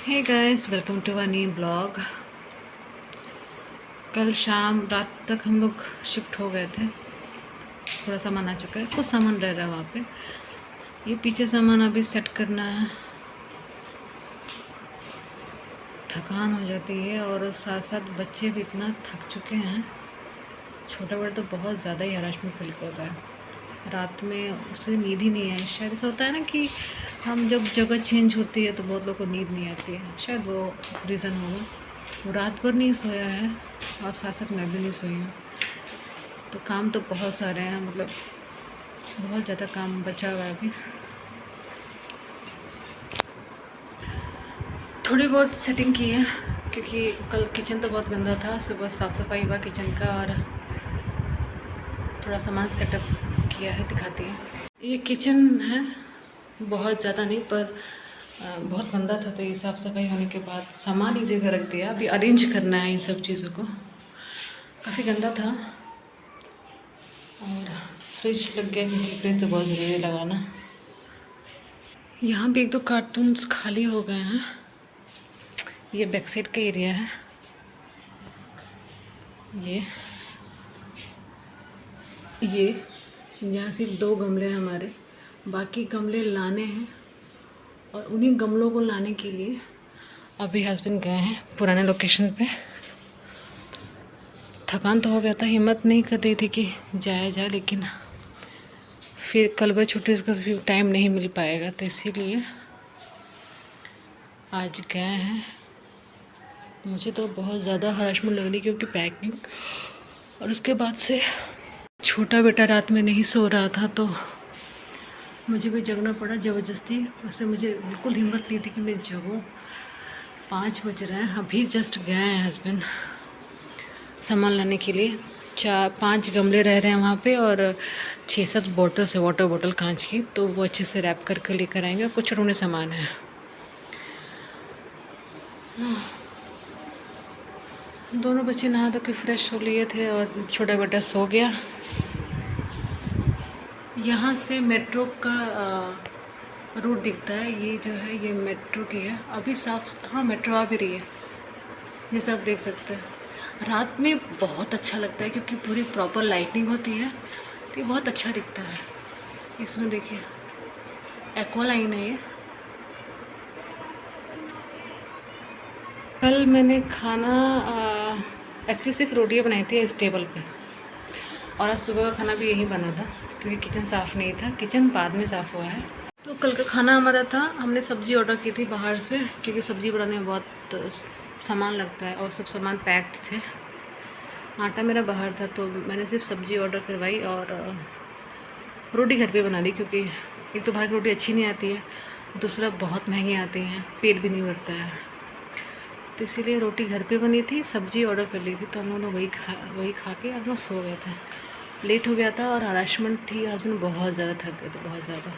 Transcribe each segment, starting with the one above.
Hey guys, welcome to a new blog. कल शाम रात तक हम लोग शिफ्ट हो गए थे। थोड़ा सामान आ चुका है, कुछ सामान रह रहा है वहाँ पे। ये पीछे सामान अभी सेट करना है। थकान हो जाती है और साथ साथ बच्चे भी इतना थक चुके हैं। छोटा बड़ा तो बहुत ज़्यादा ही हरासमेंट फील कर रहा है। रात में उसे नींद ही नहीं आई। शायद ऐसा होता है ना कि हम जब जगह चेंज होती है तो बहुत लोगों को नींद नहीं आती है। शायद वो रीज़न होगा। वो रात भर नहीं सोया है और साथ साथ मैं भी नहीं सोई हूँ। तो काम तो बहुत सारे हैं, मतलब बहुत ज़्यादा काम बचा हुआ है अभी। थोड़ी बहुत सेटिंग की है क्योंकि कल किचन तो बहुत गंदा था। सुबह साफ़ सफाई हुआ किचन का और थोड़ा सामान सेटअप किया है, दिखाती है। ये किचन है, बहुत ज़्यादा नहीं पर बहुत गंदा था। तो ये साफ़ सफाई होने के बाद सामान एक जगह रख दिया। अभी अरेंज करना है इन सब चीज़ों को। काफ़ी गंदा था। और फ्रिज लग गया क्योंकि फ्रिज तो बहुत ज़रूरी है लगाना। यहाँ भी एक दो कार्टून्स खाली हो गए हैं। ये बैक साइड का एरिया है। ये ये यहाँ सिर्फ दो गमले हैं हमारे, बाकी गमले लाने हैं। और उन्हीं गमलों को लाने के लिए अभी हस्बैंड गए हैं पुराने लोकेशन पे। थकान तो हो गया था, हिम्मत नहीं कर रही थी कि जाया जाए, लेकिन फिर कल वह छुट्टी उसका भी टाइम नहीं मिल पाएगा, तो इसीलिए आज गए हैं। मुझे तो बहुत ज़्यादा हरासमेंट लग रही क्योंकि पैकिंग और उसके बाद से छोटा बेटा रात में नहीं सो रहा था तो मुझे भी जगना पड़ा ज़बरदस्ती। वैसे मुझे बिल्कुल हिम्मत नहीं थी कि मैं जगूँ। 5 बज रहे हैं, अभी जस्ट गए हैं हस्बैंड सामान लाने के लिए। 4-5 गमले रह रहे हैं वहाँ पे और 6-7 बॉटल्स है, वाटर बॉटल कांच की, तो वो अच्छे से रैप करके लेकर आएंगे। और कुछ छोटे सामान है। दोनों बच्चे नहा धो के फ्रेश हो लिए थे और छोटा बेटा सो गया। यहाँ से मेट्रो का रूट दिखता है। ये जो है ये मेट्रो की है। अभी साफ, हाँ मेट्रो आ भी रही है जैसे आप देख सकते हैं। रात में बहुत अच्छा लगता है क्योंकि पूरी प्रॉपर लाइटिंग होती है तो ये बहुत अच्छा दिखता है। इसमें देखिए एक्वा लाइन है ये। कल मैंने खाना एक्चुअली सिर्फ रोटियाँ बनाई थी इस टेबल पे, और आज सुबह का खाना भी यही बना था क्योंकि किचन साफ़ नहीं था। किचन बाद में साफ़ हुआ है। तो कल का खाना हमारा था, हमने सब्ज़ी ऑर्डर की थी बाहर से क्योंकि सब्ज़ी बनाने में बहुत सामान लगता है और सब सामान पैक्ड थे। आटा मेरा बाहर था तो मैंने सिर्फ सब्ज़ी ऑर्डर करवाई और रोटी घर पे बना ली क्योंकि एक तो बाहर की रोटी अच्छी नहीं आती है, दूसरा बहुत महंगी आती हैं, पेट भी नहीं भरता है। तो इसीलिए रोटी घर पे बनी थी, सब्ज़ी ऑर्डर कर ली थी, तो हम लोग वही खा के हम लोग सो गए थे। लेट हो गया था और हरासमेंट थी, हस्बैंड बहुत ज़्यादा थक गए थे, बहुत ज़्यादा।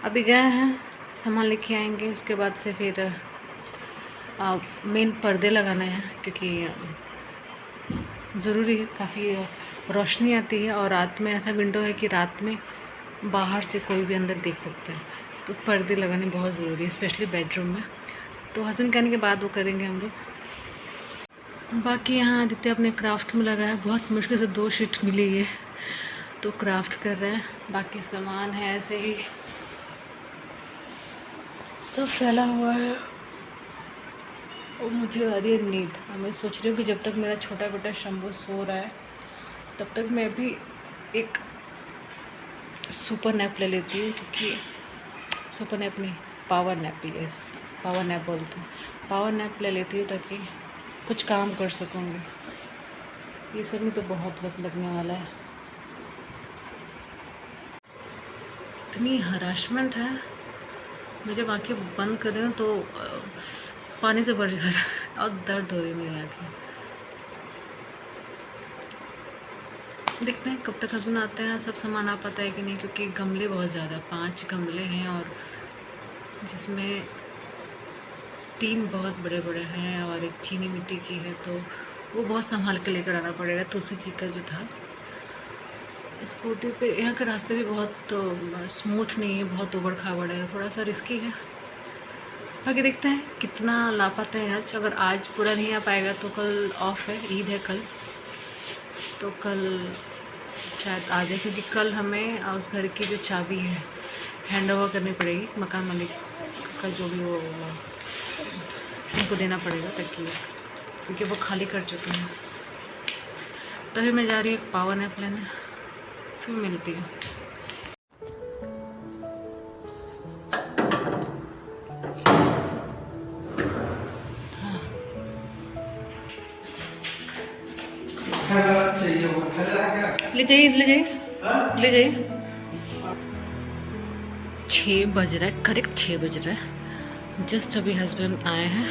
अभी गए हैं, सामान लेके आएंगे, उसके बाद से फिर मेन पर्दे लगाने हैं क्योंकि ज़रूरी है। काफ़ी रोशनी आती है और रात में ऐसा विंडो है कि रात में बाहर से कोई भी अंदर देख सकता है, तो पर्दे लगाने बहुत ज़रूरी है, स्पेशली बेडरूम में। तो हस्बैंड कहने के बाद वो करेंगे हम लोग। बाकी यहाँ आदित्य अपने क्राफ्ट में लगा है, बहुत मुश्किल से 2 शीट मिली है तो क्राफ्ट कर रहे हैं। बाकी सामान है ऐसे ही सब फैला हुआ है और मुझे आ रही है नींद। मैं सोच रही हूँ कि जब तक मेरा छोटा बेटा शंभू सो रहा है तब तक मैं भी एक सुपर नैप ले लेती हूँ, क्योंकि सुपर नैप नहीं, power nap, yes power nap बोलते हैं। पावर नैप ले लेती हूँ ताकि कुछ काम कर सकूँगी। ये सब में तो बहुत वक्त लगने वाला है। इतनी हरासमेंट है, मैं जब आँखें बंद कर रही हूँ तो पानी से भर जा रहा है और दर्द हो रही है मेरी आँखें। देखते हैं कब तक हस्बैंड आते हैं, सब सामान आ पाता है कि नहीं, क्योंकि गमले बहुत ज़्यादा, 5 गमले हैं और जिसमें 3 बहुत बड़े बड़े हैं और एक चीनी मिट्टी की है, तो वो बहुत संभाल के लेकर आना पड़ेगा। तुलसी जी का जो था स्कूटी पे, यहाँ के रास्ते भी बहुत स्मूथ नहीं है, बहुत उबड़ खाबड़ है, थोड़ा सा रिस्की है। बाकी देखते हैं कितना ला पाते हैं आज। अगर आज पूरा नहीं आ पाएगा तो कल ऑफ है, ईद है कल, तो कल शायद आ जाए, क्योंकि कल हमें उस घर की जो चाबी है हैंड ओवर करनी पड़ेगी, मकान मालिक का जो भी वो उनको देना पड़ेगा, ताकि क्योंकि वो खाली कर चुके हैं। तभी मैं जा रही हूँ पावर नैप लेने, फिर मिलती हूँ। ले जाइए ले जाइए ले जाइए। 6 बज रहा है, करेक्ट 6 बज रहा है। जस्ट अभी हस्बैंड आए हैं,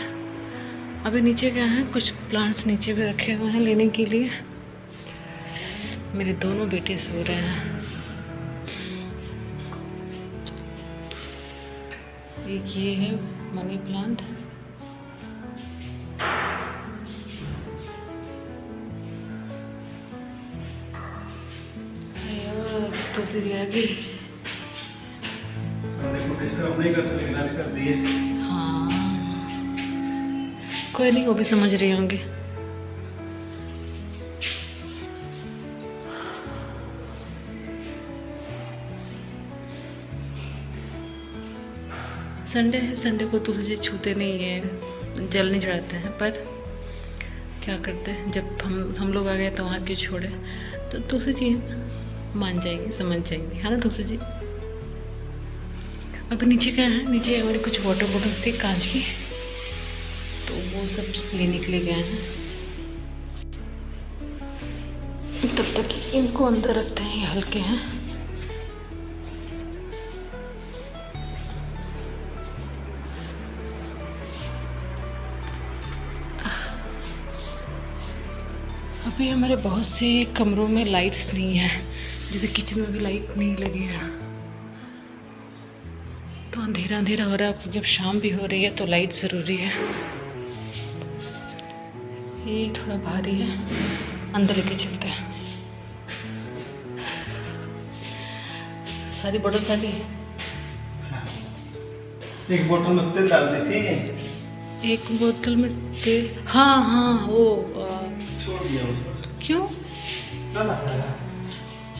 अभी नीचे गए हैं, कुछ प्लांट्स नीचे भी रखे हुए हैं लेने के लिए। मेरे दोनों बेटे सो रहे हैं। एक ये है मनी प्लांट, तुलसी जी आ गई। डिस्टर्ब नहीं करते लेकिन आज कर दिए। हाँ कोई नहीं, वो भी समझ रहे होंगे। संडे है, संडे को तुलसी जी छूते नहीं है, जल नहीं चढ़ाते हैं, पर क्या करते हैं, जब हम लोग आ गए तो वहाँ क्यों छोड़े, तो तुलसी जी मान जाएंगी, समझ जाएंगी, है ना तुलसी जी। अब नीचे क्या है, नीचे हमारी कुछ वाटर बॉटल्स थी कांच की, तो वो सब लेने के लिए गए हैं। तब तक इनको अंदर रखते हैं, ये हल्के हैं। अभी हमारे बहुत से कमरों में लाइट्स नहीं है, जैसे किचन में भी लाइट नहीं लगी है, तो अंधेरा अंधेरा हो रहा है। जब शाम भी हो रही है तो लाइट ज़रूरी है। ये थोड़ा भारी है, अंदर लेके चलते हैं। सारी बोतल सारी एक बोतल में तेल डाल दी थी, एक बोतल में तेल, हाँ हाँ वो छोड़ दिया उसको। क्यों? ना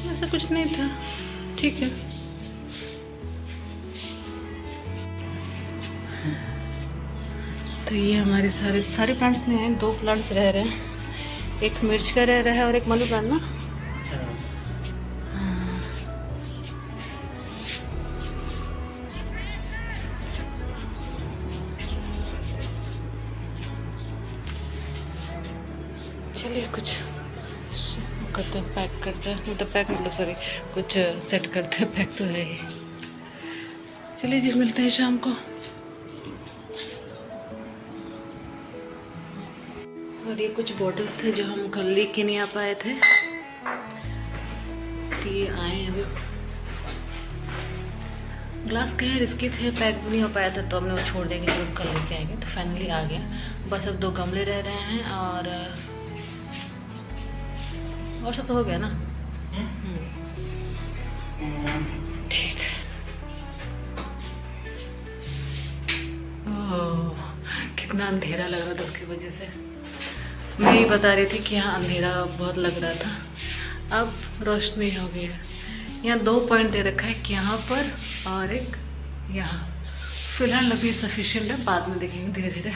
ऐसा कुछ नहीं था, ठीक है। तो ये हमारे सारे प्लांट्स नहीं हैं, 2 प्लांट्स रह रहे हैं। एक मिर्च का रह रहा है और एक मनी प्लांट ना। चलिए कुछ करते हैं, पैक करते हैं, मतलब पैक मतलब सॉरी, कुछ सेट करते हैं, पैक तो है ही। चलिए जी, मिलते हैं शाम को। और ये कुछ बॉटल्स थे जो हम कल लेके नहीं आ पाए थे, तो ये आए हैं अभी। ग्लास के हैं, रिस्की थे, पैक भी नहीं हो पाया था, तो हमने वो छोड़ देंगे, जब कल लेके आएंगे। तो फाइनली आ गया, बस अब 2 गमले रह रहे हैं, और सब तो हो गया ना। ठीक है। ओह कितना अंधेरा लग रहा था, उसकी वजह से मैं ये बता रही थी कि यहाँ अंधेरा बहुत लग रहा था, अब रोशनी हो गई है। यहाँ 2 पॉइंट दे रखा है, कि यहाँ पर और एक यहाँ। फिलहाल अभी सफिशिएंट है, बाद में देखेंगे धीरे धीरे।